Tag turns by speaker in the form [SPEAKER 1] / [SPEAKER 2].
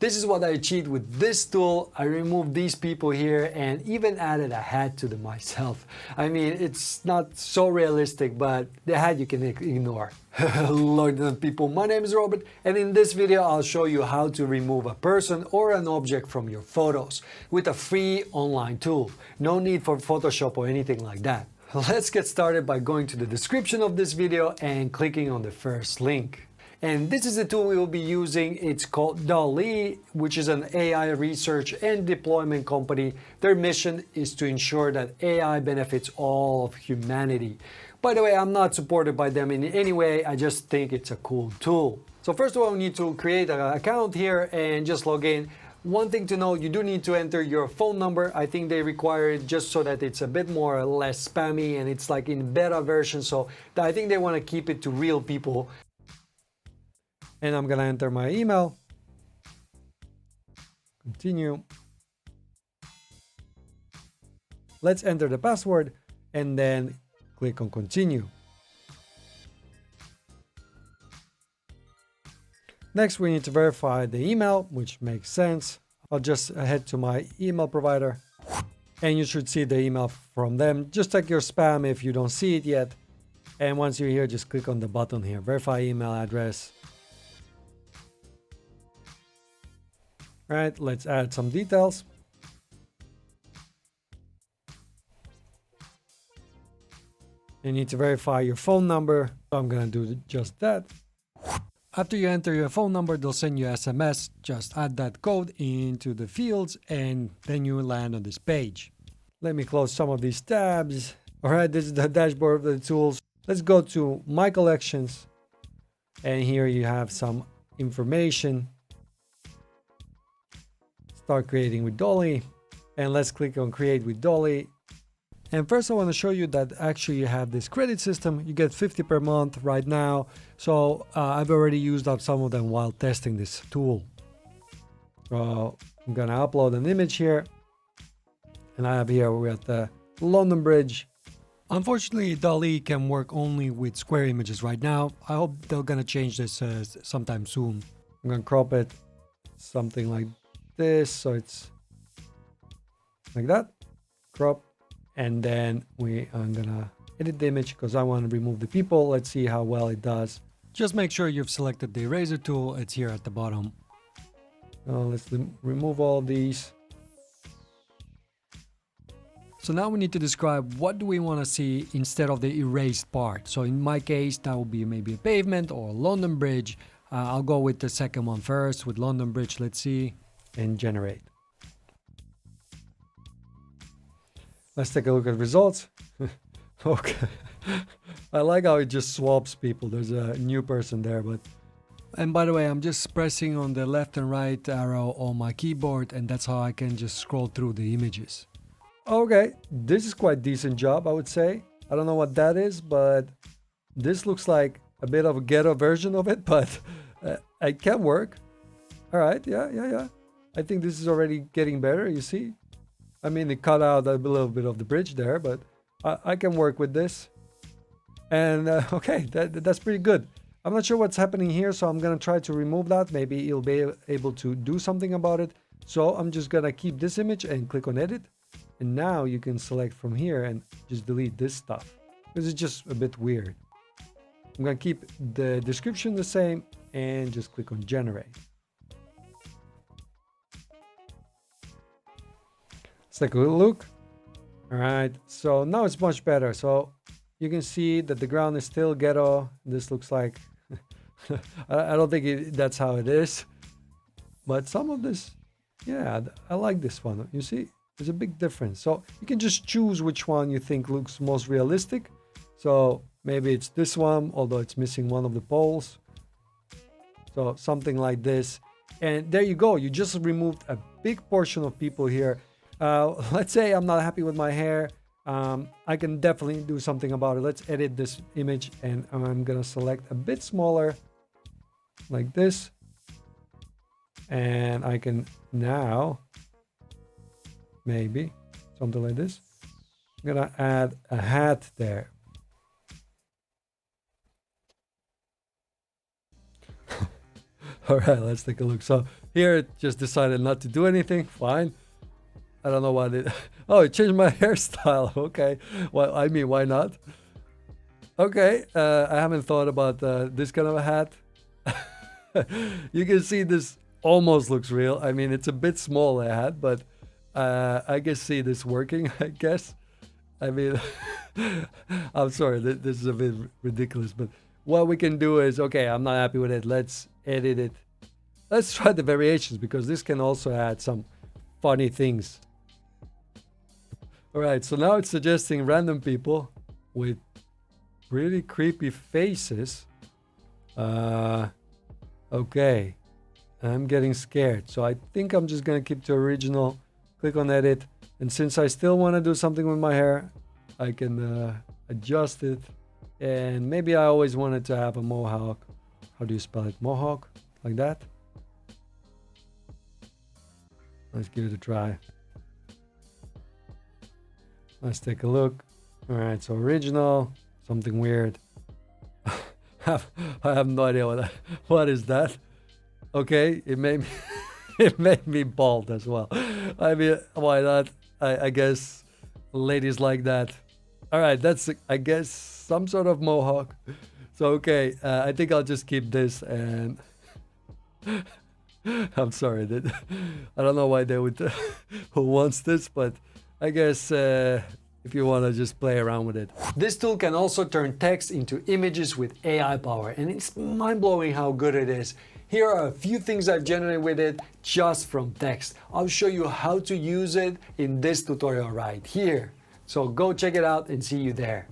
[SPEAKER 1] This is what I achieved with this tool. I removed these people here and even added a hat to them myself. I mean, it's not so realistic, but the hat you can ignore. Lord of people, my name is Robert, and in this video I'll show you how to remove a person or an object from your photos with a free online tool. No need for Photoshop or anything like that. Let's get started by going to the description of this video and clicking on the first link. And this is the tool we will be using. It's called Dall-e, which is an AI research and deployment company. Their mission is to ensure that AI benefits all of humanity. By the way, I'm not supported by them in any way. I just think it's a cool tool. So first of all, we need to create an account here and just log in. One thing to know, you do need to enter your phone number. I think they require it just so that it's a bit more or less spammy, and it's like in beta version. So I think they want to keep it to real people. And I'm gonna enter my email. Continue. Let's enter the password and then click on continue. Next, we need to verify the email, which makes sense. I'll just head to my email provider and you should see the email from them. Just check your spam if you don't see it yet. And once you're here, just click on the button here, verify email address. Right, let's add some details. You need to verify your phone number. So I'm gonna do just that. After you enter your phone number, they'll send you SMS. Just add that code into the fields and then you land on this page. Let me close some of these tabs. All right, this is the dashboard of the tools. Let's go to my collections. And here you have some information. Start creating with Dall-e, and let's click on create with Dall-e. And first I want to show you that actually you have this credit system. You get 50 per month right now. So I've already used up some of them while testing this tool. So I'm gonna upload an image here, and I have here we're at the London Bridge. Unfortunately, Dall-e can work only with square images right now. I hope they're gonna change this sometime soon. I'm gonna crop it something like this, so it's like that, crop, and then I'm gonna edit the image because I want to remove the people. Let's see how well it does. Just make sure you've selected the eraser tool. It's here at the bottom. Let's remove all these. So now we need to describe what do we want to see instead of the erased part. So in my case, that will be maybe a pavement or a London Bridge. I'll go with the second one first with London Bridge. Let's see. And generate. Let's take a look at results. Okay. I like how it just swaps people. There's a new person there, but... And by the way, I'm just pressing on the left and right arrow on my keyboard, and that's how I can just scroll through the images. Okay, this is quite decent job, I would say. I don't know what that is, but this looks like a bit of a ghetto version of it, but it can work. All right, yeah. I think this is already getting better, you see? I mean, it cut out a little bit of the bridge there, but I can work with this. And okay, that's pretty good. I'm not sure what's happening here, so I'm going to try to remove that. Maybe you'll be able to do something about it. So I'm just going to keep this image and click on edit. And now you can select from here and just delete this stuff, because it's just a bit weird. I'm going to keep the description the same and just click on generate. Let's take a look. All right, so now it's much better. So you can see that the ground is still ghetto. This looks like I don't think that's how it is, but some of this, yeah, I like this one. You see, there's a big difference. So you can just choose which one you think looks most realistic. So maybe it's this one, although it's missing one of the poles. So something like this. And there you go. You just removed a big portion of people here. Let's say I'm not happy with my hair. I can definitely do something about it. Let's edit this image, and I'm gonna select a bit smaller like this, and I can now maybe something like this. I'm gonna add a hat there. All right, let's take a look. So Here it just decided not to do anything. Fine. I don't know why it. Oh, it changed my hairstyle. Okay. Well, I mean, why not? Okay. I haven't thought about this kind of a hat. You can see this almost looks real. I mean, it's a bit small, a hat, but I can see this working, I guess. I mean, I'm sorry, this is a bit ridiculous, but what we can do is, okay, I'm not happy with it. Let's edit it. Let's try the variations because this can also add some funny things. All right, so now it's suggesting random people with really creepy faces. Okay, I'm getting scared. So I think I'm just gonna keep to original, click on edit. And since I still wanna do something with my hair, I can adjust it. And maybe I always wanted to have a mohawk. How do you spell it? Mohawk? Like that? Let's give it a try. Let's take a look. All right, so original, something weird. I have no idea what is that. Okay, it made me it made me bald as well. I mean, why not? I guess ladies like that. All right, that's I guess some sort of mohawk. So okay, I think I'll just keep this and I'm sorry that I don't know why they would who wants this, but I guess if you want to just play around with it. This tool can also turn text into images with AI power, and it's mind-blowing how good it is. Here are a few things I've generated with it just from text. I'll show you how to use it in this tutorial right here. So go check it out and see you there.